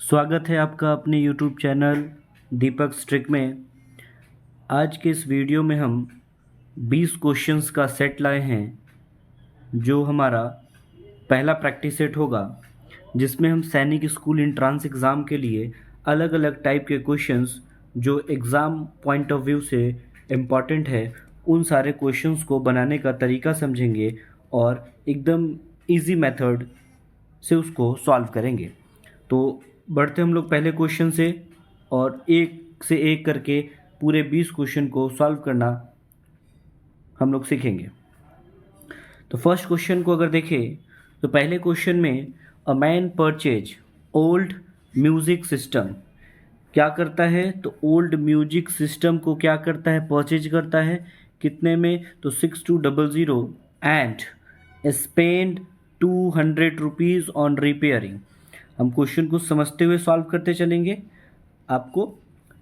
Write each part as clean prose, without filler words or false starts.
स्वागत है आपका अपने YouTube चैनल दीपक स्ट्रिक में। आज के इस वीडियो में हम 20 क्वेश्चंस का सेट लाए हैं जो हमारा पहला प्रैक्टिस सेट होगा, जिसमें हम सैनिक स्कूल एंट्रेंस एग्ज़ाम के लिए अलग अलग टाइप के क्वेश्चंस जो एग्ज़ाम पॉइंट ऑफ व्यू से इम्पॉर्टेंट है उन सारे क्वेश्चंस को बनाने का तरीका समझेंगे और एकदम इजी मेथड से उसको सॉल्व करेंगे। तो बढ़ते हम लोग पहले क्वेश्चन से और एक से एक करके पूरे 20 क्वेश्चन को सॉल्व करना हम लोग सीखेंगे। तो फर्स्ट क्वेश्चन को अगर देखें तो पहले क्वेश्चन में a man purchase old music system क्या करता है, तो ओल्ड म्यूजिक सिस्टम को क्या करता है, परचेज करता है। कितने में, तो 6200 and spend 200 rupees on repairing. हम क्वेश्चन को समझते हुए सॉल्व करते चलेंगे आपको।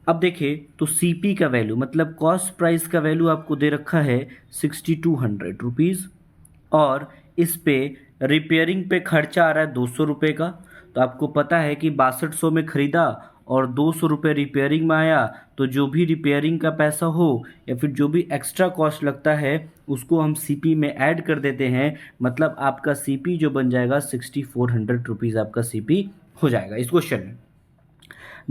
अब देखें तो सीपी का वैल्यू मतलब कॉस्ट प्राइस का वैल्यू आपको दे रखा है 6200 रुपीज़ और इस पे रिपेयरिंग पे खर्चा आ रहा है 200 रुपये का। तो आपको पता है कि 6200 में ख़रीदा और 200 रुपये रिपेयरिंग में आया, तो जो भी रिपेयरिंग का पैसा हो या फिर जो भी एक्स्ट्रा कॉस्ट लगता है उसको हम सीपी में ऐड कर देते हैं। मतलब आपका सीपी जो बन जाएगा 6400 रुपीज़ आपका सीपी हो जाएगा इस क्वेश्चन में।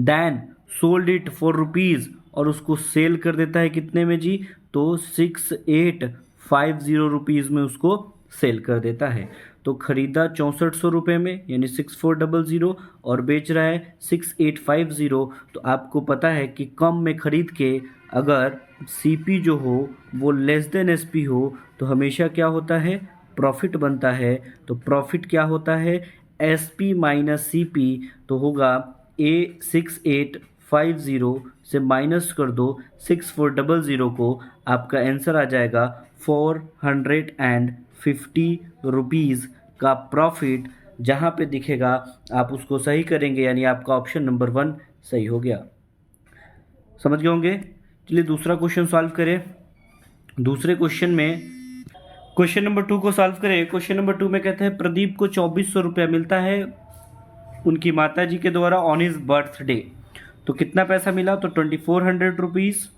Then sold it for rupees और उसको सेल कर देता है कितने में जी, तो 6850 रुपीज़ में उसको सेल कर देता है। तो ख़रीदा 6400 रुपये में यानी 6400 और बेच रहा है 6850। तो आपको पता है कि कम में ख़रीद के अगर सीपी जो हो वो लेस देन एसपी हो तो हमेशा क्या होता है, प्रॉफिट बनता है। तो प्रॉफिट क्या होता है, एसपी माइनस सीपी। तो होगा ए 6850 से माइनस कर दो 6400 को, आपका आंसर आ जाएगा 450 रुपीज़ का प्रॉफिट। जहाँ पे दिखेगा आप उसको सही करेंगे, यानी आपका ऑप्शन नंबर 1 सही हो गया। समझ गए होंगे। चलिए दूसरा क्वेश्चन सॉल्व करें। दूसरे क्वेश्चन में क्वेश्चन नंबर 2 को सॉल्व करें। क्वेश्चन नंबर 2 में कहते हैं प्रदीप को 2400 रुपया मिलता है उनकी माता जी के द्वारा ऑन हिज बर्थडे। तो कितना पैसा मिला, तो 2400 रुपीज़।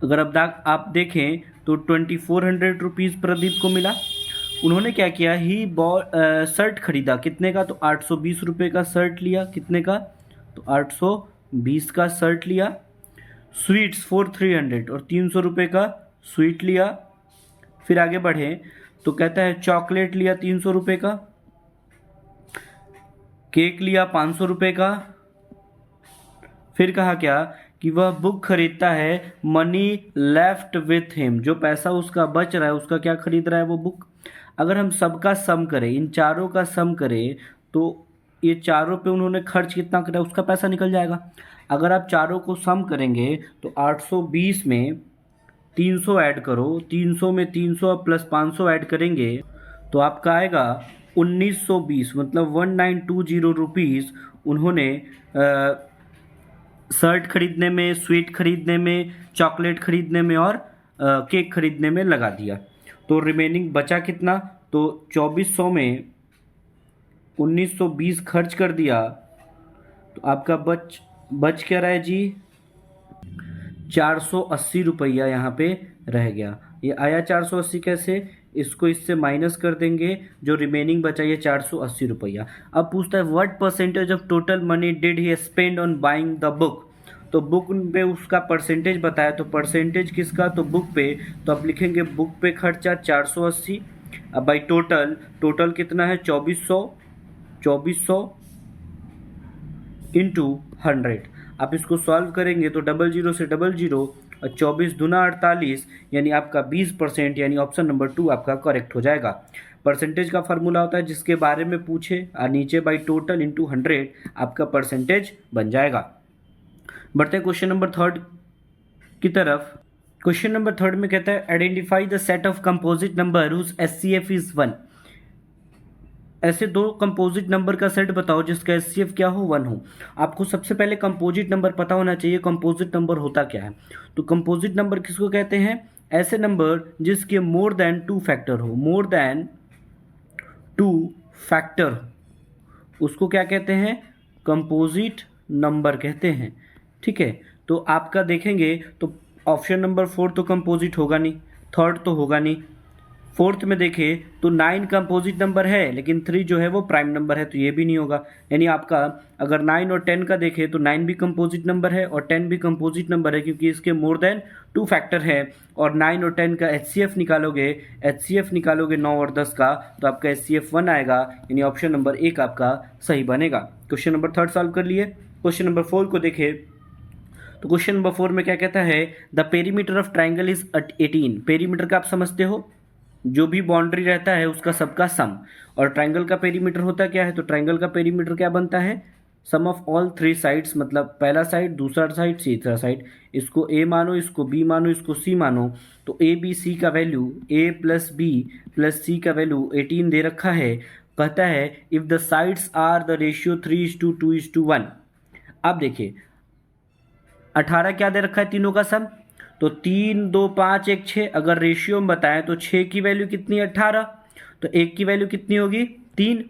अगर अब आप देखें तो 2400 रुपीज़ प्रदीप को मिला। उन्होंने क्या किया, ही शर्ट खरीदा कितने का, तो 820 रुपये का शर्ट लिया। कितने का, तो 820 का शर्ट लिया। स्वीट्स फॉर 300 और 300 रुपये का स्वीट लिया। फिर आगे बढ़े तो कहता है चॉकलेट लिया 300 रुपये का, केक लिया 500 रुपये का। फिर कहा क्या कि वह बुक खरीदता है, मनी लेफ्ट विथ हिम, जो पैसा उसका बच रहा है उसका क्या खरीद रहा है, वो बुक। अगर हम सबका सम करें, इन चारों का सम करें, तो ये चारों पे उन्होंने खर्च कितना करा उसका पैसा निकल जाएगा। अगर आप चारों को सम करेंगे तो 820 में 300 ऐड करो, 300 में 300 प्लस 500 ऐड करेंगे तो आपका आएगा 1920, मतलब 1920 रुपीज़ उन्होंने शर्ट खरीदने में, स्वीट खरीदने में, चॉकलेट खरीदने में और केक खरीदने में लगा दिया। तो रिमेनिंग बचा कितना, तो 2400 में 1920 खर्च कर दिया तो आपका बच क्या रहा है जी, 480 रुपया यहाँ पे रह गया। ये आया 480 कैसे, इसको इससे माइनस कर देंगे, जो रिमेनिंग बचा ये 480 रुपया। अब पूछता है what percentage of total money did he spend on buying the book. तो बुक पे उसका परसेंटेज बताया, तो परसेंटेज किसका, तो बुक पे। तो आप लिखेंगे बुक पे खर्चा 480। अब भाई टोटल कितना है 2400 इंटू 100। आप इसको सॉल्व करेंगे तो 00 से 00 और 24 दूना 48, यानी आपका 20%, यानी ऑप्शन नंबर 2 आपका करेक्ट हो जाएगा। परसेंटेज का फार्मूला होता है जिसके बारे में पूछे और नीचे बाई टोटल इंटू 100 आपका परसेंटेज बन जाएगा। बढ़ते हैं क्वेश्चन नंबर 3 की तरफ। क्वेश्चन नंबर 3 में कहता है identify the set of composite number whose HCF is 1। ऐसे दो कंपोजिट नंबर का सेट बताओ जिसका एचसीएफ क्या हो, 1 हो। आपको सबसे पहले कंपोजिट नंबर पता होना चाहिए कंपोजिट नंबर होता क्या है। तो कंपोजिट नंबर किसको कहते हैं, ऐसे नंबर जिसके मोर देन 2 फैक्टर हो, मोर देन 2 फैक्टर उसको क्या कहते हैं, कंपोजिट नंबर कहते हैं। ठीक है, तो आपका देखेंगे तो ऑप्शन नंबर 4 तो कंपोजिट होगा नहीं, थर्ड तो होगा नहीं, फोर्थ में देखें तो 9 कंपोजिट नंबर है लेकिन 3 जो है वो प्राइम नंबर है, तो ये भी नहीं होगा। यानी आपका अगर 9 और 10 का देखें तो 9 भी कंपोजिट नंबर है और 10 भी कंपोजिट नंबर है, क्योंकि इसके मोर देन 2 फैक्टर है। और 9 और 10 का HCF निकालोगे 9 और 10 का, तो आपका HCF 1 आएगा, यानी ऑप्शन नंबर 1 आपका सही बनेगा। क्वेश्चन नंबर 3 सॉल्व कर लिए। क्वेश्चन नंबर 4 को देखें तो क्वेश्चन नंबर 4 में क्या कहता है, the perimeter of triangle is 18। Perimeter का आप समझते हो, जो भी बाउंड्री रहता है उसका सबका सम, और ट्राइंगल का पेरीमीटर होता क्या है, तो ट्राइंगल का पेरीमीटर क्या बनता है, सम ऑफ ऑल 3 साइड्स, मतलब पहला साइड, दूसरा साइड, तीसरा साइड। इसको A मानो, इसको B मानो, इसको C मानो, तो ABC का value A plus B plus C का वैल्यू 18 दे रखा है। कहता है if the sides are the ratio 3:2:1। अब देखिए 18 क्या दे रखा है, तीनों का सम, तो 3 2 5 1 6। अगर रेशियो में बताएं तो 6 की वैल्यू कितनी है, 18, तो 1 की वैल्यू कितनी होगी, 3।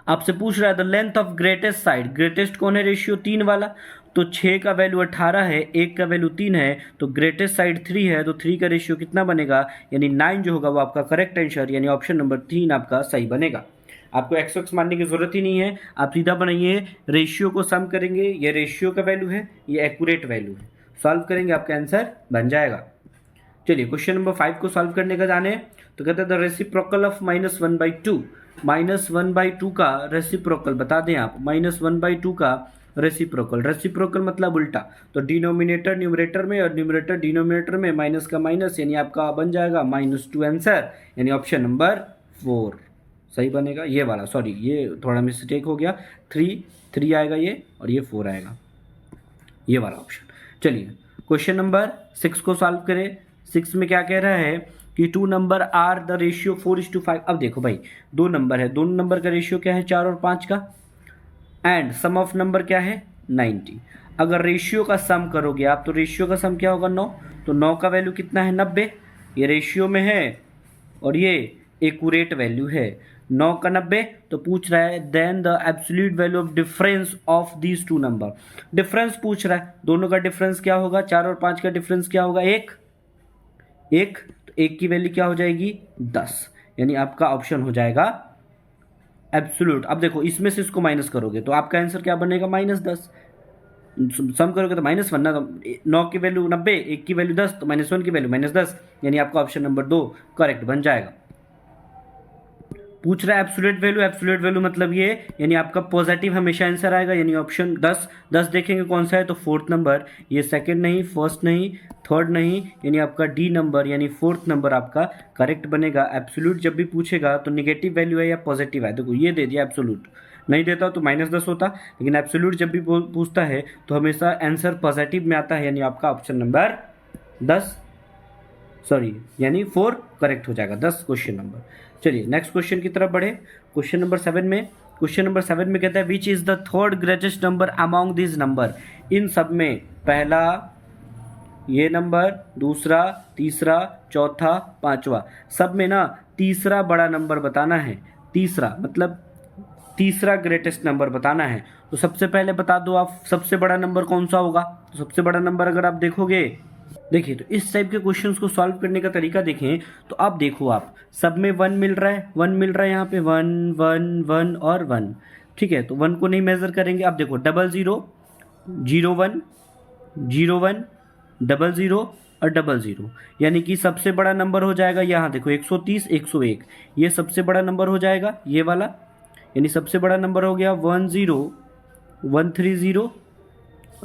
आपसे पूछ रहा है the length of greatest side, greatest कौन है, रेशियो 3 वाला, तो 6 का वैल्यू 18 है, 1 का वैल्यू 3 है, तो ग्रेटेस्ट साइड 3 है, तो 3 का रेशियो कितना बनेगा, यानी 9 जो होगा वो आपका करेक्ट आंसर, यानी ऑप्शन नंबर 3 आपका सही बनेगा। आपको एक्स एक्स मानने की जरूरत ही नहीं है, आप सीधा बनाइए, रेशियो को सम करेंगे, ये रेशियो का वैल्यू है, ये एक्यूरेट वैल्यू है, सॉल्व करेंगे आपका आंसर बन जाएगा। चलिए क्वेश्चन नंबर 5 को सॉल्व करने का जाने, तो कहते हैं द रेसिप्रोकल ऑफ -1/2। -1/2 का रेसिप्रोकल बता दें आप, -1/2 का रेसिप्रोकल, रेसिप्रोकल मतलब उल्टा, तो डिनोमिनेटर न्यूमरेटर में और न्यूमरेटर डिनोमिनेटर में, माइनस का माइनस, यानी आपका बन जाएगा -2 आंसर, यानी ऑप्शन नंबर 4 सही बनेगा। ये वाला सॉरी, ये थोड़ा मिस्टेक हो गया, 3 आएगा ये, और ये 4 आएगा, ये वाला ऑप्शन। चलिए क्वेश्चन नंबर 6 को सॉल्व करें। 6 में क्या कह रहा है कि 2 नंबर आर द रेशियो 4:5। अब देखो भाई, 2 नंबर है, दोनों नंबर का रेशियो क्या है, 4 और 5 का, एंड सम ऑफ नंबर क्या है, 90। अगर रेशियो का सम करोगे आप, तो रेशियो का सम क्या होगा, 9, तो 9 का वैल्यू कितना है, 90। ये रेशियो में है और ये एक्यूरेट वैल्यू है, 9 का 90, तो पूछ रहा है then the absolute value of difference of these 2 नंबर। डिफरेंस पूछ रहा है, दोनों का डिफरेंस क्या होगा, 4 और 5 का डिफरेंस क्या होगा, 1, तो 1 की वैल्यू क्या हो जाएगी, 10, यानी आपका ऑप्शन हो जाएगा एब्सोल्यूट। अब देखो इसमें से इसको माइनस करोगे तो आपका आंसर क्या बनेगा, -10। सम करोगे तो -1 ना, 9 की वैल्यू 90, 1 की वैल्यू 10, तो -1 की वैल्यू -10, यानी आपका ऑप्शन नंबर 2 करेक्ट बन जाएगा। पूछ रहा है एब्सोल्यूट वैल्यू मतलब ये, यानी आपका पॉजिटिव हमेशा आंसर आएगा, यानी ऑप्शन 10 देखेंगे कौन सा है, तो 4th नंबर, ये सेकंड नहीं, फर्स्ट नहीं, थर्ड नहीं, यानी आपका डी नंबर, यानी 4th नंबर आपका करेक्ट बनेगा। एब्सोल्यूट जब भी पूछेगा तो निगेटिव वैल्यू है या पॉजिटिव है, देखो ये दे दिया एब्सोल्यूट, नहीं देता तो -10 होता, लेकिन एब्सोल्यूट जब भी पूछता है तो हमेशा आंसर पॉजिटिव में आता है, यानी आपका ऑप्शन नंबर 4 करेक्ट हो जाएगा, 10 क्वेश्चन नंबर। चलिए नेक्स्ट क्वेश्चन की तरफ बढ़े। क्वेश्चन नंबर 7 में कहता है which is the third greatest number among this number. इन सब में पहला ये नंबर, दूसरा, तीसरा, चौथा, पांचवा, सब में ना तीसरा बड़ा नंबर बताना है, तीसरा मतलब तीसरा ग्रेटेस्ट नंबर बताना है। तो सबसे पहले बता दो आप सबसे बड़ा नंबर कौन सा होगा, तो सबसे बड़ा नंबर अगर आप देखोगे, देखिए तो इस टाइप के क्वेश्चंस को सॉल्व करने का तरीका देखें तो आप देखो, आप सब में 1 मिल रहा है, यहाँ पे 1 1 1 और 1, ठीक है, तो 1 को नहीं मेजर करेंगे। अब देखो 00 01 01 00 और 00, यानी कि सबसे बड़ा नंबर हो जाएगा, यहाँ देखो 130 101, ये सबसे बड़ा नंबर हो जाएगा ये वाला, यानी सबसे बड़ा नंबर हो गया 10 130,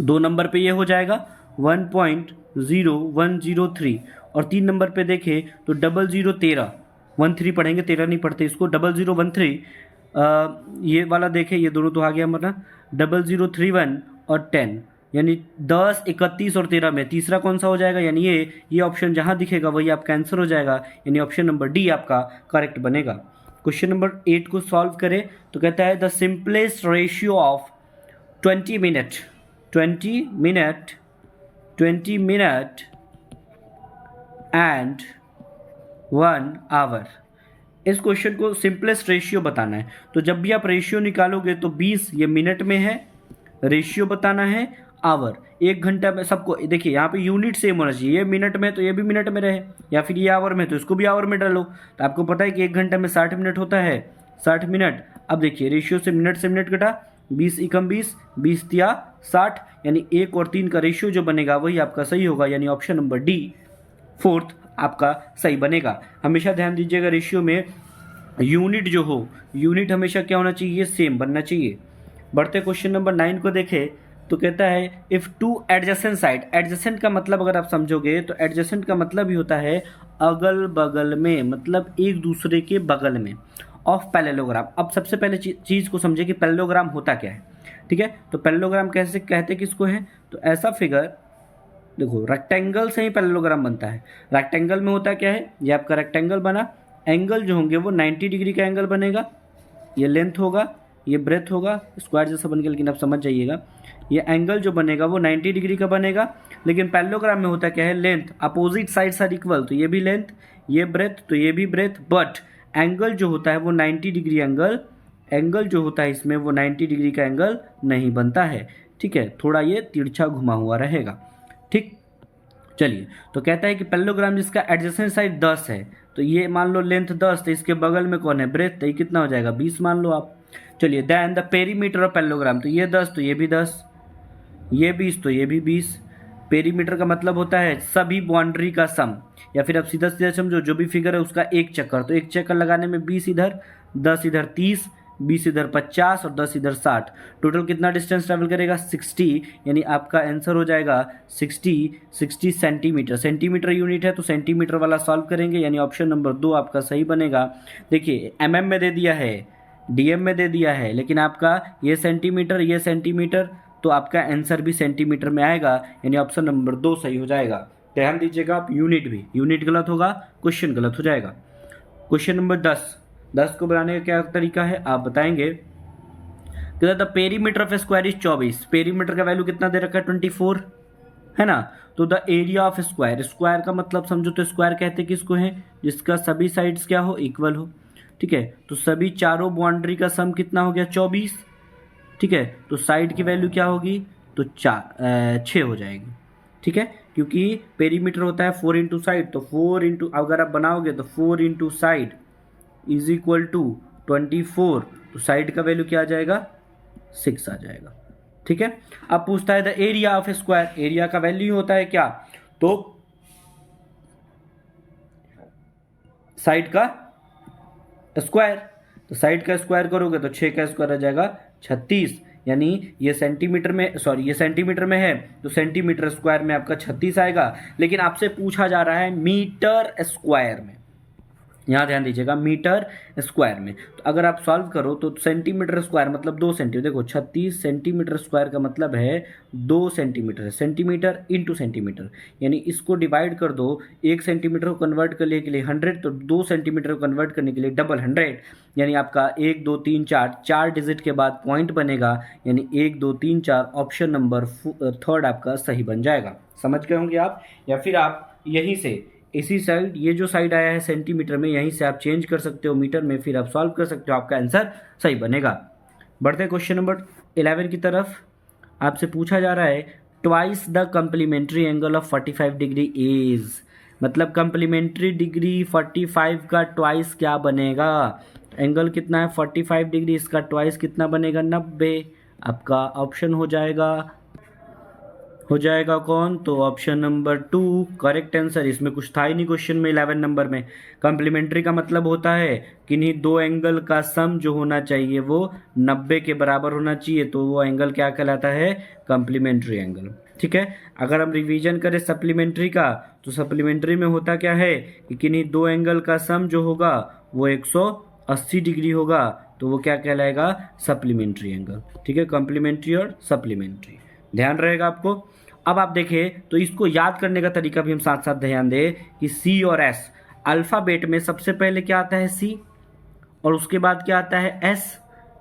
2 नंबर पे ये हो जाएगा 1.0103, और 3 नंबर पे देखें तो 0013 13 पढ़ेंगे, 13 नहीं पढ़ते इसको, 0013, ये वाला देखें, ये दोनों तो आ गया हमारा 0031 और 10, यानी 10 31 और 13 में तीसरा कौन सा हो जाएगा, यानी ये ऑप्शन जहाँ दिखेगा वही आपका आंसर हो जाएगा, यानी ऑप्शन नंबर डी आपका करेक्ट बनेगा। क्वेश्चन नंबर 8 को सॉल्व करें तो कहता है the simplest ratio of 20 minute and 1 hour इस क्वेश्चन को सिंपलेस्ट रेशियो बताना है। तो जब भी आप रेशियो निकालोगे तो 20 ये मिनट में है, रेशियो बताना है आवर, 1 घंटा में। सबको देखिए यहाँ पे यूनिट सेम होना चाहिए, ये मिनट में तो ये भी मिनट में रहे, या फिर ये आवर में तो इसको भी आवर में डालो। तो आपको पता है कि 1 घंटा में 60 मिनट होता है, 60 मिनट। अब देखिए रेशियो से मिनट कटा, 20 एकम 20, 20 तिया 60, यानी 1 और 3 का रेशियो जो बनेगा वही आपका सही होगा, यानी ऑप्शन नंबर डी फोर्थ आपका सही बनेगा। हमेशा ध्यान दीजिएगा रेशियो में यूनिट जो हो, यूनिट हमेशा क्या होना चाहिए, सेम बनना चाहिए। बढ़ते क्वेश्चन नंबर 9 को देखें तो कहता है if two adjacent side, adjacent का मतलब अगर आप समझोगे तो एडजेसेंट का मतलब ही होता है अगल बगल में, मतलब एक दूसरे के बगल में, ऑफ पैरेललोग्राम। अब सबसे पहले चीज़ को समझे कि पैरेललोग्राम होता क्या है, ठीक है। तो पैरेललोग्राम कैसे कहते किसको है, तो ऐसा फिगर देखो, रेक्टेंगल से ही पैरेललोग्राम बनता है। रेक्टेंगल में होता क्या है, ये आपका रेक्टेंगल बना, एंगल जो होंगे वो 90 डिग्री का एंगल बनेगा, ये लेंथ होगा, ये ब्रेथ होगा, स्क्वायर जैसा बन गया, लेकिन आप समझ जाइएगा। ये एंगल जो बनेगा वो 90 डिग्री का बनेगा। लेकिन पैरेललोग्राम में होता क्या है, length opposite sides are equal, तो ये भी लेंथ, ये ब्रेथ, तो ये भी ब्रेथ, बट एंगल जो होता है वो 90 डिग्री एंगल जो होता है इसमें वो 90 डिग्री का एंगल नहीं बनता है, ठीक है। थोड़ा ये तिरछा घुमा हुआ रहेगा, ठीक। चलिए, तो कहता है कि पैरेललोग्राम जिसका एडजेसेंट साइड 10 है, तो ये मान लो लेंथ 10, तो इसके बगल में कौन है, ब्रेथ, तो ये कितना हो जाएगा, 20 मान लो आप। चलिए, then the perimeter of parallelogram, तो ये 10 तो ये भी 10, ये 20 तो ये भी 20। पेरीमीटर का मतलब होता है सभी बाउंड्री का सम, या फिर आप सीधा सीधा समझो जो भी फिगर है उसका एक चक्कर। तो एक चक्कर लगाने में 20 इधर, 10 इधर 30, 20 इधर 50 और 10 इधर 60, टोटल कितना डिस्टेंस ट्रैवल करेगा, 60, यानी आपका आंसर हो जाएगा 60 सेंटीमीटर। सेंटीमीटर यूनिट है तो सेंटीमीटर वाला सॉल्व करेंगे, यानी ऑप्शन नंबर 2 आपका सही बनेगा। देखिए mm में दे दिया है, dm में दे दिया है, लेकिन आपका ये सेंटीमीटर, तो आपका आंसर भी सेंटीमीटर में आएगा, यानी ऑप्शन नंबर 2 सही हो जाएगा। ध्यान दीजिएगा आप, यूनिट गलत होगा, क्वेश्चन गलत हो जाएगा। क्वेश्चन नंबर 10 को बनाने का क्या तरीका है आप बताएंगे। The perimeter of square is 24, perimeter का वैल्यू कितना दे रखा है, 24 है ना। तो द एरिया ऑफ स्क्वायर का मतलब समझो तो स्क्वायर कहते किसको है, जिसका सभी साइड्स क्या हो, इक्वल हो, ठीक है। तो सभी चारों बाउंड्री का सम कितना हो गया, 24, ठीक है। तो साइड की वैल्यू क्या होगी, तो 6 हो जाएगी, ठीक है, क्योंकि पेरीमीटर होता है 4 इंटू साइड, तो 4 इंटू, अगर आप बनाओगे तो 4 into side is equal to 24, तो साइड का वैल्यू क्या आ जाएगा, 6 आ जाएगा, ठीक है। अब पूछता है the area of square, area का वैल्यू होता है क्या, तो साइड का स्क्वायर, तो साइड का स्क्वायर करोगे तो 6 का स्क्वायर आ जाएगा 36, यानी ये सेंटीमीटर में है तो सेंटीमीटर स्क्वायर में आपका 36 आएगा। लेकिन आपसे पूछा जा रहा है मीटर स्क्वायर में, यहाँ ध्यान दीजिएगा, मीटर स्क्वायर में। तो अगर आप सॉल्व करो तो सेंटीमीटर स्क्वायर मतलब 2 सेंटीमीटर, देखो 36 सेंटीमीटर स्क्वायर का मतलब है 2 सेंटीमीटर, सेंटीमीटर इंटू सेंटीमीटर, यानी इसको डिवाइड कर दो, 1 सेंटीमीटर को कन्वर्ट करने के लिए 100, तो 2 सेंटीमीटर को कन्वर्ट करने के लिए डबल 100, यानी आपका 1 2 3 4 डिजिट के बाद पॉइंट बनेगा, यानी 1 2 3 4, ऑप्शन नंबर 3 आपका सही बन जाएगा। समझ गए होंगे आप, या फिर आप यहीं से इसी साइड, ये जो साइड आया है सेंटीमीटर में, यहीं से आप चेंज कर सकते हो मीटर में, फिर आप सॉल्व कर सकते हो, आपका आंसर सही बनेगा। बढ़ते हैं क्वेश्चन नंबर 11 की तरफ। आपसे पूछा जा रहा है twice the complementary angle of 45 degree is, मतलब कंप्लीमेंट्री डिग्री 45 का ट्वाइस क्या बनेगा, एंगल कितना है 45 डिग्री, इसका ट्वाइस कितना बनेगा 90, आपका ऑप्शन हो जाएगा कौन, तो ऑप्शन नंबर 2 करेक्ट आंसर। इसमें कुछ था ही नहीं क्वेश्चन में 11 नंबर में। कंप्लीमेंट्री का मतलब होता है किन्हीं दो एंगल का सम जो होना चाहिए वो 90 के बराबर होना चाहिए, तो वो एंगल क्या कहलाता है, कंप्लीमेंट्री एंगल, ठीक है। अगर हम रिवीजन करें सप्लीमेंट्री का, तो सप्लीमेंट्री में होता क्या है कि किन्हीं दो एंगल का सम जो होगा वो 180 डिग्री होगा, तो वो क्या कहलाएगा, सप्लीमेंट्री एंगल, ठीक है। कंप्लीमेंट्री और सप्लीमेंट्री ध्यान रहेगा आपको। अब आप देखें तो इसको याद करने का तरीका भी हम साथ साथ ध्यान दें कि सी और एस, अल्फ़ाबेट में सबसे पहले क्या आता है, सी, और उसके बाद क्या आता है, एस,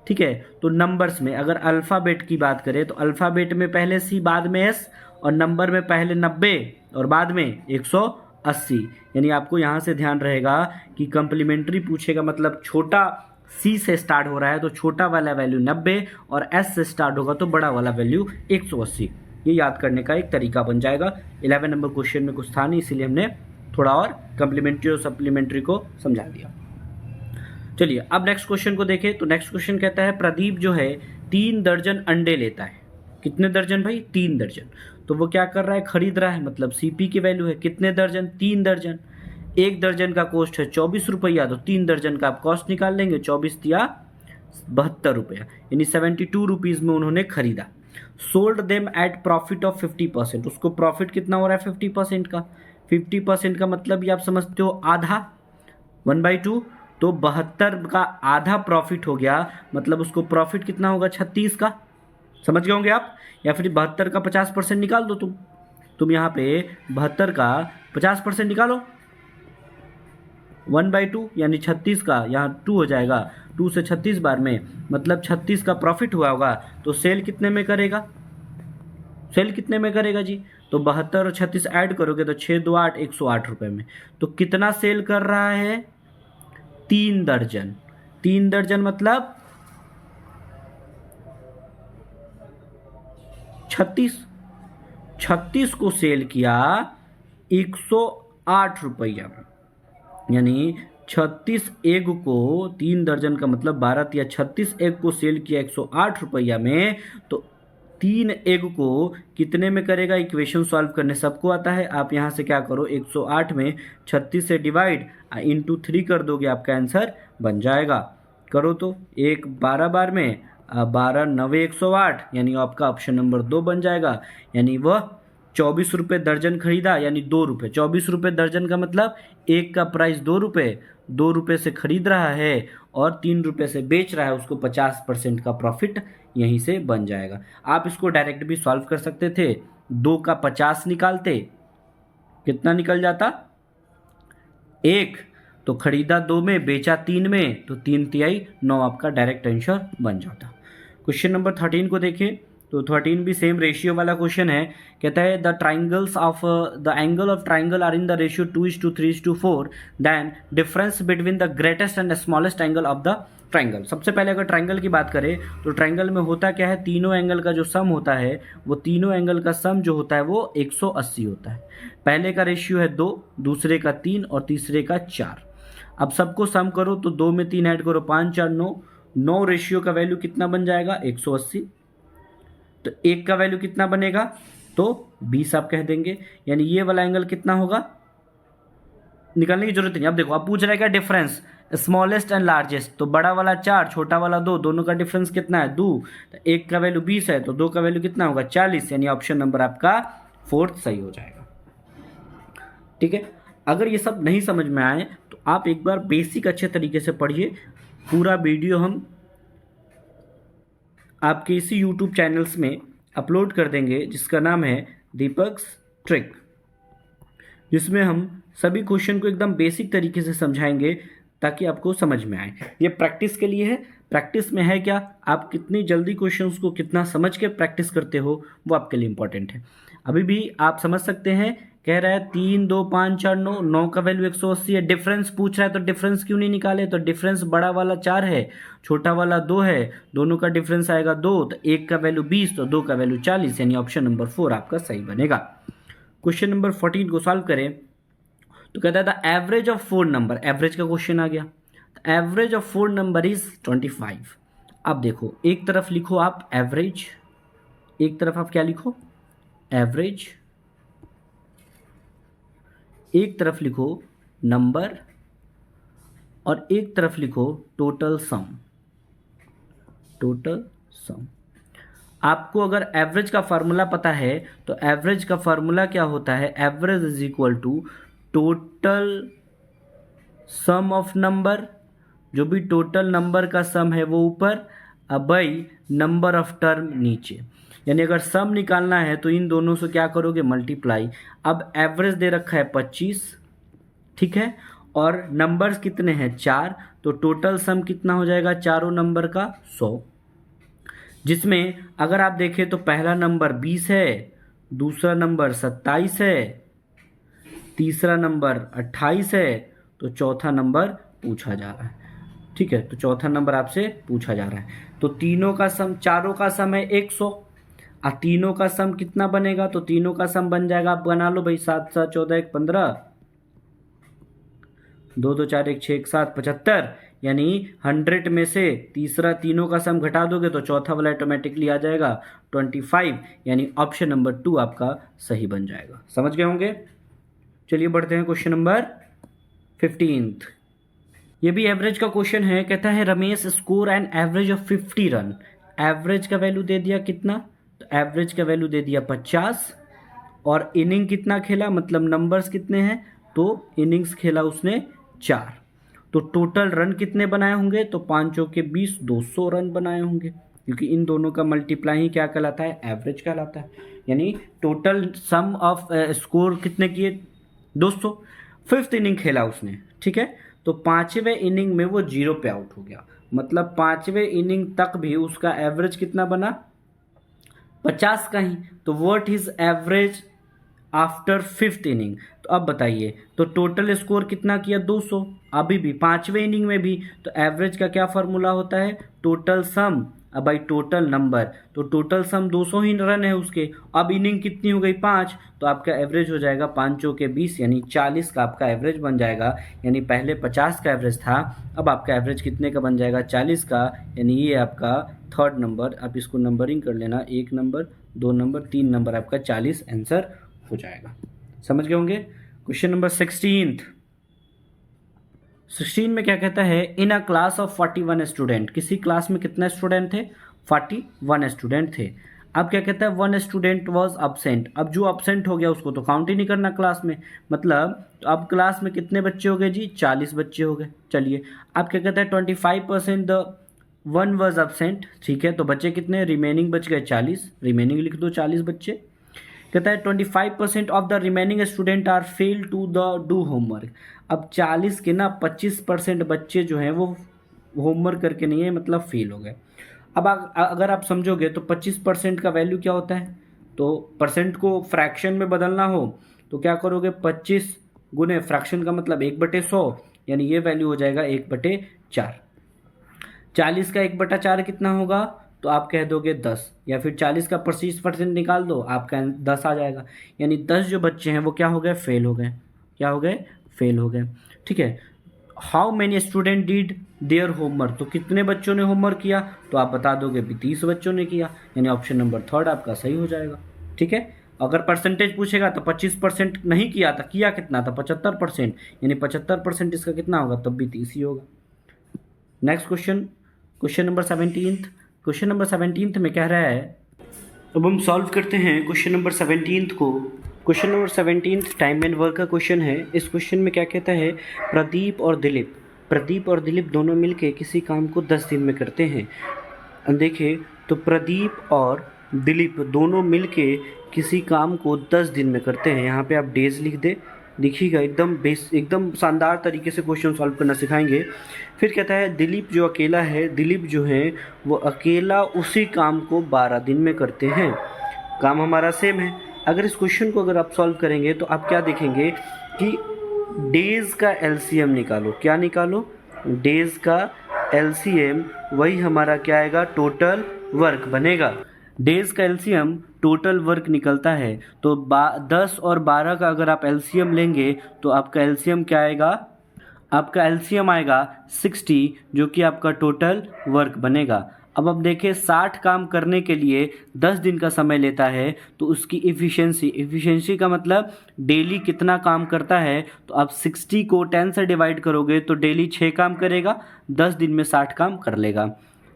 ठीक है। तो नंबर्स में अगर अल्फ़ाबेट की बात करें तो अल्फ़ाबेट में पहले सी बाद में एस, और नंबर में पहले 90 और बाद में 80। यानी आपको यहाँ से ध्यान रहेगा कि कंप्लीमेंट्री पूछेगा मतलब छोटा सी से स्टार्ट हो रहा है तो छोटा वाला वैल्यू 90 और एस से स्टार्ट होगा तो बड़ा वाला वैल्यू 180। ये याद करने का एक तरीका बन जाएगा। 11 नंबर क्वेश्चन में कुछ था नहीं, इसीलिए हमने थोड़ा और कंप्लीमेंट्री और सप्लीमेंट्री को समझा दिया। चलिए अब नेक्स्ट क्वेश्चन को देखें। तो नेक्स्ट क्वेश्चन कहता है प्रदीप जो है 3 दर्जन अंडे लेता है। कितने दर्जन भाई? 3 दर्जन। तो वो क्या कर रहा है? खरीद रहा है, मतलब सीपी की वैल्यू है कितने दर्जन? 3 दर्जन। एक दर्जन का कॉस्ट है 24 रुपया, तो 3 दर्जन का आप कॉस्ट निकाल लेंगे, 24 या 72 रुपया, यानी 72 रुपीज़ में उन्होंने खरीदा। Sold them at profit of 50%। उसको प्रॉफिट कितना हो रहा है? 50% का। 50% का मतलब ये आप समझते हो आधा, 1/2, तो 72 का आधा प्रॉफिट हो गया, मतलब उसको प्रॉफिट कितना होगा? 36 का। समझ गए होंगे आप? या फिर 72 का 50% निकाल दो तुम यहाँ पे 72 का 50% निकालो, 1/2 यानी 36 का यहाँ 2 हो जाएगा, 2 से 36 बार में मतलब 36 का प्रॉफिट हुआ होगा। तो सेल कितने में करेगा? सेल कितने में करेगा जी? तो 72 और 36 ऐड करोगे तो 6 2 8, 108 रुपये में। तो कितना सेल कर रहा है? 3 दर्जन। 3 दर्जन मतलब 36 को सेल किया 108 रुपया, यानी 36 एग को 3 दर्जन का मतलब 12 या 36 एग को सेल किया 108 रुपया में। तो 3 एग को कितने में करेगा? इक्वेशन सॉल्व करने सबको आता है। आप यहाँ से क्या करो, 108 में 36 से डिवाइड इंटू 3 कर दोगे, आपका आंसर बन जाएगा। करो तो 1 12 बार में 12 9 108, यानी आपका ऑप्शन नंबर 2 बन जाएगा। यानी वह 24 रुपये दर्जन खरीदा, यानी 2 रुपये। 24 रुपये दर्जन का मतलब एक का प्राइस 2 रुपये, 2 रुपये से खरीद रहा है और 3 रुपये से बेच रहा है, उसको 50% का प्रॉफिट यहीं से बन जाएगा। आप इसको डायरेक्ट भी सॉल्व कर सकते थे। 2 का 50 निकालते, कितना निकल जाता? 1। तो खरीदा 2 में, बेचा 3 में, तो 3 तिहाई 9 आपका डायरेक्ट आंसर बन जाता। क्वेश्चन नंबर 13 को देखें। तो 13 भी सेम रेशियो वाला क्वेश्चन है। कहता है the triangles of the angle of triangle are in the ratio 2:3:4, then difference between the greatest and smallest angle of the triangle. सबसे पहले अगर ट्राइंगल की बात करें तो ट्राइंगल में होता क्या है? तीनों एंगल का जो सम होता है, वो तीनों एंगल का सम जो होता है वो 180 होता है। पहले का रेशियो है 2, दूसरे का 3 और तीसरे का 4। अब सबको सम करो तो 2 में 3 ऐड करो, 5 4 9, 9 रेशियो का वैल्यू कितना बन जाएगा? 180। तो 1 का वैल्यू कितना बनेगा? तो 20 आप कह देंगे। यानी ये वाला एंगल कितना होगा? निकालने की जरूरत नहीं। अब देखो, अब पूछ रहा है क्या डिफरेंस स्मॉलेस्ट एंड लार्जेस्ट, तो बड़ा वाला 4, छोटा वाला 2, दोनों का डिफरेंस कितना है? 2। तो 1 का वैल्यू 20 है तो 2 का वैल्यू कितना होगा? 40। यानी ऑप्शन नंबर आपका 4th सही हो जाएगा। ठीक है। अगर ये सब नहीं समझ में आए तो आप एक बार बेसिक अच्छे तरीके से पढ़िए। पूरा वीडियो हम आपके इसी यूट्यूब चैनल्स में अपलोड कर देंगे जिसका नाम है दीपक्स ट्रिक, जिसमें हम सभी क्वेश्चन को एकदम बेसिक तरीके से समझाएंगे ताकि आपको समझ में आए। ये प्रैक्टिस के लिए है। प्रैक्टिस में है क्या? आप कितनी जल्दी क्वेश्चंस को कितना समझ के प्रैक्टिस करते हो, वो आपके लिए इंपॉर्टेंट है। अभी भी आप समझ सकते हैं, कह रहा है 3 2 5 4 9, 9 का वैल्यू 180 है। डिफरेंस पूछ रहा है तो डिफरेंस क्यों नहीं निकाले? तो डिफरेंस बड़ा वाला 4 है, छोटा वाला 2 है, दोनों का डिफरेंस आएगा 2, तो 1 का वैल्यू 20 तो 2 का वैल्यू 40, यानी ऑप्शन नंबर 4 आपका सही बनेगा। क्वेश्चन नंबर 14 को सॉल्व करें तो कहता है the average of 4 number, average का क्वेश्चन आ गया। Average of 4 number is 25। अब देखो, एक तरफ लिखो आप एवरेज, एक तरफ आप क्या लिखो? एवरेज, एक तरफ लिखो नंबर और एक तरफ लिखो टोटल सम। Total sum. आपको अगर एवरेज का फार्मूला पता है तो एवरेज का फार्मूला क्या होता है? Average is equal to total sum of number, जो भी टोटल नंबर का सम है वो ऊपर, बाई नंबर ऑफ टर्म नीचे। यानी अगर सम निकालना है तो इन दोनों से क्या करोगे? मल्टीप्लाई। अब एवरेज दे रखा है 25, ठीक है, और नंबर्स कितने हैं? 4, तो टोटल सम कितना हो जाएगा चारों नंबर का? 100। जिसमें अगर आप देखें तो पहला नंबर 20 है, दूसरा नंबर 27 है, तीसरा नंबर 28 है, तो चौथा नंबर पूछा जा रहा है। ठीक है, तो चौथा नंबर आपसे पूछा जा रहा है। तो तीनों का सम, चारों का सम है 100, और तीनों का सम कितना बनेगा? तो तीनों का सम बन जाएगा, आप बना लो भाई, 7 7 14 1 15, 2 2 4 1 6 1 7 75, यानी 100 में से तीसरा तीनों का सम घटा दोगे तो चौथा वाला ऑटोमेटिकली आ जाएगा 25, यानी ऑप्शन नंबर 2 आपका सही बन जाएगा। समझ गए होंगे। चलिए बढ़ते हैं क्वेश्चन नंबर 15। ये भी एवरेज का क्वेश्चन है। कहता है Ramesh score an average of 50 run. Average का वैल्यू दे दिया कितना? तो एवरेज का वैल्यू दे दिया 50, और इनिंग कितना खेला, मतलब नंबर्स कितने हैं? तो इनिंग्स खेला उसने 4। तो टोटल रन कितने बनाए होंगे? तो 5 चौके 20, 200 रन बनाए होंगे, क्योंकि इन दोनों का मल्टीप्लाई ही क्या कहलाता है? एवरेज कहलाता है। यानी टोटल सम ऑफ स्कोर कितने किए? 200। फिफ्थ इनिंग खेला उसने, ठीक है। तो पांचवें इनिंग में वो 0 पे आउट हो गया, मतलब पांचवें इनिंग तक भी उसका एवरेज कितना बना? 50 का ही। तो what is average after fifth inning? तो अब बताइए, तो टोटल स्कोर कितना किया? 200। अभी भी पांचवें इनिंग में भी, तो एवरेज का क्या फॉर्मूला होता है? Total sum by total number. तो टोटल सम 200 ही रन है उसके, अब इनिंग कितनी हो गई? 5, तो आपका एवरेज हो जाएगा 5 चौके 20, यानी 40 का आपका एवरेज बन जाएगा। यानी पहले 50 का एवरेज था, अब आपका एवरेज कितने का बन जाएगा? 40 का। यानी ये आपका थर्ड नंबर, आप इसको नंबरिंग कर लेना, 1 नंबर, 2 नंबर, 3 नंबर, आपका 40 आंसर हो जाएगा। समझ गए होंगे। क्वेश्चन नंबर 16 में क्या कहता है? इन अ क्लास ऑफ 41 स्टूडेंट, किसी क्लास में कितने स्टूडेंट थे? 41 स्टूडेंट थे। अब क्या कहता है? 1 स्टूडेंट वॉज अब्सेंट। अब जो अब्सेंट हो गया उसको तो काउंट ही नहीं करना क्लास में, मतलब तो अब क्लास में कितने बच्चे हो गए जी? 40 बच्चे हो गए। चलिए, अब क्या कहता है? 25% द 1 वॉज अब्सेंट, ठीक है। तो बच्चे कितने? रिमेनिंग बच गए 40, रिमेनिंग लिख दो 40 बच्चे। कहता है 25% of the remaining student are fail to the do homework. अब 40 के ना 25% बच्चे जो हैं वो होमवर्क करके नहीं है, मतलब फेल हो गए। अब अगर आप समझोगे तो 25% का वैल्यू क्या होता है? तो परसेंट को फ्रैक्शन में बदलना हो तो क्या करोगे? 25 गुने फ्रैक्शन का मतलब 1/100, यानी ये वैल्यू हो जाएगा 1/4। 40 का 1/4 कितना होगा? तो आप कह दोगे 10, या फिर 40 का 25% निकाल दो, आपका 10 आ जाएगा। यानी 10 जो बच्चे हैं वो क्या हो गए? फेल हो गए। क्या हो गए? फेल हो गए, ठीक है। How many student did their homework? तो कितने बच्चों ने होमवर्क किया? तो आप बता दोगे 30 बच्चों ने किया, यानी ऑप्शन नंबर थर्ड आपका सही हो जाएगा, ठीक है। अगर परसेंटेज पूछेगा तो 25% नहीं किया था, किया कितना था? 75%, यानी 75% इसका कितना होगा? तब भी 30 ही होगा। Next question, question number 17। Question number 17 में कह रहा है, अब हम सॉल्व करते हैं क्वेश्चन नंबर 17 को। Question number 17 time and work का क्वेश्चन है। इस क्वेश्चन में क्या कहता है? प्रदीप और दिलीप दोनों मिलके किसी काम को 10 दिन में करते हैं। देखिए, तो प्रदीप और दिलीप दोनों मिलके किसी काम को 10 दिन में करते हैं। यहाँ पे आप डेज लिख दे, देखिएगा एकदम शानदार तरीके से क्वेश्चन सॉल्व करना सिखाएंगे। फिर कहता है दिलीप जो अकेला है, दिलीप जो है वो अकेला उसी काम को 12 दिन में करते हैं। काम हमारा सेम है। अगर इस क्वेश्चन को अगर आप सॉल्व करेंगे तो आप क्या देखेंगे कि डेज का एलसीएम निकालो। क्या निकालो? डेज का एलसीएम, वही हमारा क्या आएगा? टोटल वर्क बनेगा। डेज का एलसीएम टोटल वर्क निकलता है, तो 10 और 12 का अगर आप एलसीएम लेंगे तो आपका एलसीएम क्या आएगा? आपका एलसीएम आएगा 60, जो कि आपका टोटल वर्क बनेगा। अब आप देखें 60 काम करने के लिए 10 दिन का समय लेता है, तो उसकी इफ़िशिएंसी का मतलब डेली कितना काम करता है। तो आप 60 को 10 से डिवाइड करोगे तो डेली 6 काम करेगा, 10 दिन में 60 काम कर लेगा,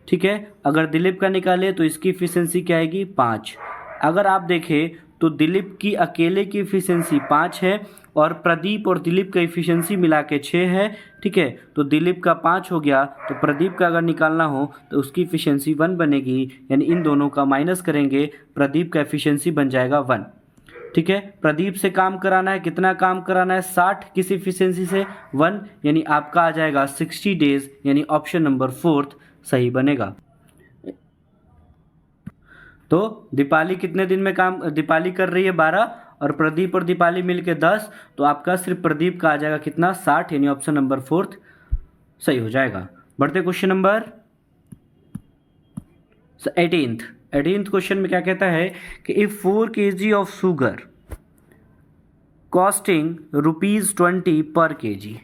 ठीक है। अगर दिलीप का निकाले तो इसकी इफ़िशिएंसी क्या आएगी? 5। अगर आप देखें तो दिलीप की अकेले की इफ़िशिएंसी 5 है, और प्रदीप और दिलीप का इफ़िशिएंसी मिला के 6 है, ठीक है। तो दिलीप का 5 हो गया, तो प्रदीप का अगर निकालना हो तो उसकी इफ़िशिएंसी 1 बनेगी, यानी इन दोनों का माइनस करेंगे, प्रदीप का इफ़िशिएंसी बन जाएगा 1, ठीक है। प्रदीप से काम कराना है, कितना काम कराना है? 60, किस इफ़िशिएंसी से? 1, यानी आपका आ जाएगा 60 डेज, यानी ऑप्शन नंबर 4 सही बनेगा। तो दीपाली कितने दिन में काम, दीपाली कर रही है 12, और प्रदीप और दीपाली मिलके 10, तो आपका सिर्फ प्रदीप का आ जाएगा कितना 60, यानी ऑप्शन नंबर 4 सही हो जाएगा। बढ़ते क्वेश्चन नंबर 18th क्वेश्चन में क्या कहता है कि if 4 kg of sugar costing ₹20 पर kg,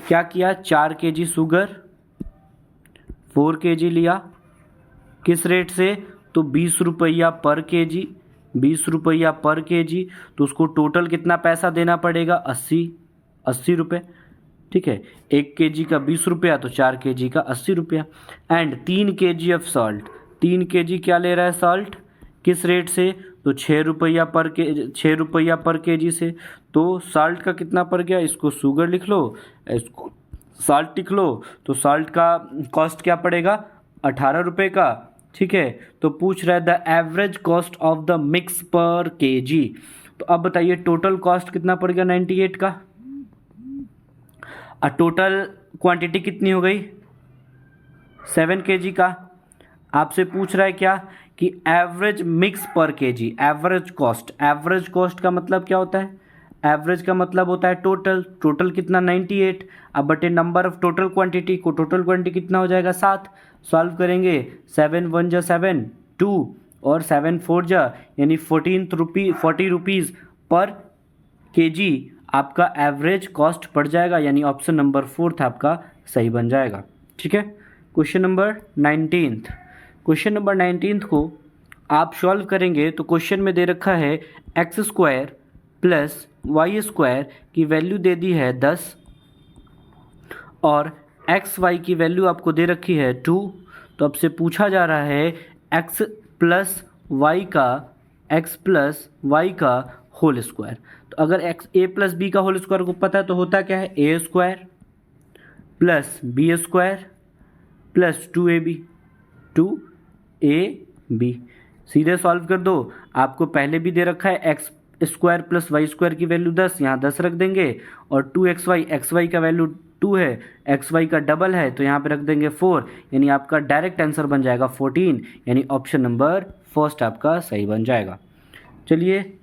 क्या किया 4 kg शुगर 4 kg लिया, किस रेट से, तो 20 रुपया पर kg, 20 रुपया पर kg, तो उसको टोटल कितना पैसा देना पड़ेगा 80 रुपये, ठीक है। 1 kg का 20 रुपया तो 4 kg का 80 रुपया। And 3 kg of salt, 3 kg क्या ले रहा है सॉल्ट, किस रेट से, तो 6 रुपया पर kg से, तो सॉल्ट का कितना पड़ गया, इसको शुगर लिख लो, इसको सॉल्ट लिख लो, तो सॉल्ट का कॉस्ट क्या पड़ेगा 18 रुपये का, ठीक है। तो पूछ रहा है the average cost of the mix पर kg, तो अब बताइए टोटल कॉस्ट कितना पड़ गया 98 का, और टोटल क्वांटिटी कितनी हो गई 7 kg का। आपसे पूछ रहा है क्या कि एवरेज मिक्स पर kg, एवरेज कॉस्ट का मतलब क्या होता है, एवरेज का मतलब होता है टोटल कितना 98, अब बटे नंबर ऑफ टोटल क्वांटिटी को, टोटल क्वांटिटी कितना हो जाएगा 7, सॉल्व करेंगे 7 1 जा 7 2 और 7 4 जा यानी 40 रुपीज़ पर kg आपका एवरेज कॉस्ट पड़ जाएगा, यानी ऑप्शन नंबर 4 आपका सही बन जाएगा, ठीक है। क्वेश्चन नंबर 19 को आप सॉल्व करेंगे तो क्वेश्चन में दे रखा है x² प्लस y² की वैल्यू दे दी है 10 और xy की वैल्यू आपको दे रखी है 2, तो आपसे पूछा जा रहा है x प्लस y का होल स्क्वायर। तो अगर a प्लस b का होल स्क्वायर को पता है तो होता क्या है a² plus b² plus 2ab, सीधे सॉल्व कर दो। आपको पहले भी दे रखा है x² प्लस y² की वैल्यू 10, यहाँ 10 रख देंगे, और 2xy का वैल्यू 2 है, xy का डबल है तो यहाँ पे रख देंगे 4, यानी आपका डायरेक्ट आंसर बन जाएगा 14, यानी ऑप्शन नंबर 1 आपका सही बन जाएगा। चलिए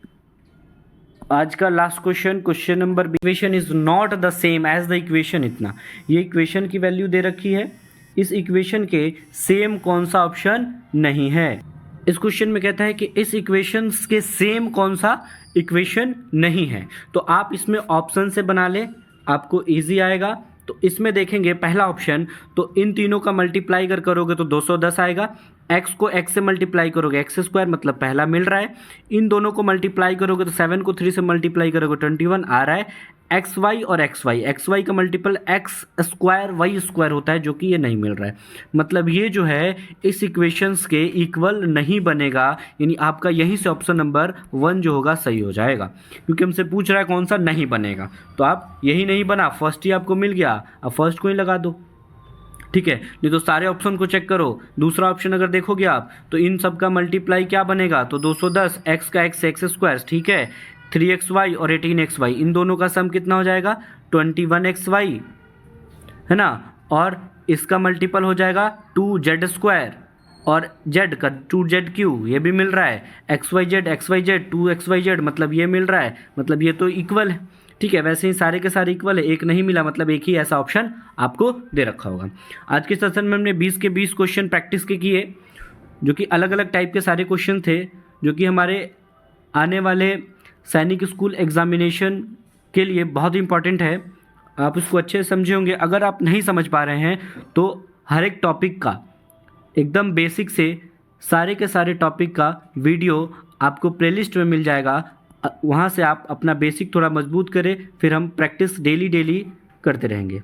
आज का last question number, equation is not the same as the equation, इतना ये इक्वेशन की वैल्यू दे रखी है, इस इक्वेशन के सेम कौन सा ऑप्शन नहीं है। इस क्वेश्चन में कहता है कि इस इक्वेशन के सेम कौन सा इक्वेशन नहीं है, तो आप इसमें ऑप्शन से बना ले, आपको इजी आएगा। तो इसमें देखेंगे पहला ऑप्शन, तो इन तीनों का मल्टीप्लाई अगर करोगे तो 210 आएगा, x को x से मल्टीप्लाई करोगे x² मतलब पहला मिल रहा है, इन दोनों को मल्टीप्लाई करोगे तो 7 को 3 से मल्टीप्लाई करोगे 21 आ रहा है, xy और xy का मल्टीपल x² y² होता है, जो कि ये नहीं मिल रहा है, मतलब ये जो है इस इक्वेशंस के इक्वल नहीं बनेगा, यानी आपका यहीं से ऑप्शन नंबर 1 जो होगा सही हो जाएगा, क्योंकि हमसे पूछ रहा है कौन सा नहीं बनेगा, तो आप यही नहीं बना, फर्स्ट ही आपको मिल गया, अब फर्स्ट को ही लगा दो, ठीक है। नहीं तो सारे ऑप्शन को चेक करो, दूसरा ऑप्शन अगर देखोगे आप तो इन सब का मल्टीप्लाई क्या बनेगा, तो 210 x का x², ठीक है, 3xy और 18xy, इन दोनों का सम कितना हो जाएगा 21xy, है ना, और इसका मल्टीपल हो जाएगा 2z² और z का 2zq, ये भी मिल रहा है, xyz 2xyz मतलब ये मिल रहा है, मतलब ये तो इक्वल है, ठीक है। वैसे ही सारे के सारे इक्वल है, एक नहीं मिला मतलब एक ही ऐसा ऑप्शन आपको दे रखा होगा। आज के सेशन में हमने 20 के 20 क्वेश्चन प्रैक्टिस के किए, जो कि अलग अलग टाइप के सारे क्वेश्चन थे, जो कि हमारे आने वाले सैनिक स्कूल एग्जामिनेशन के लिए बहुत इंपॉर्टेंट है, आप इसको अच्छे से समझे होंगे। अगर आप नहीं समझ पा रहे हैं तो हर एक टॉपिक का एकदम बेसिक से सारे के सारे टॉपिक का वीडियो आपको प्लेलिस्ट में मिल जाएगा, वहाँ से आप अपना बेसिक थोड़ा मजबूत करें, फिर हम प्रैक्टिस डेली करते रहेंगे।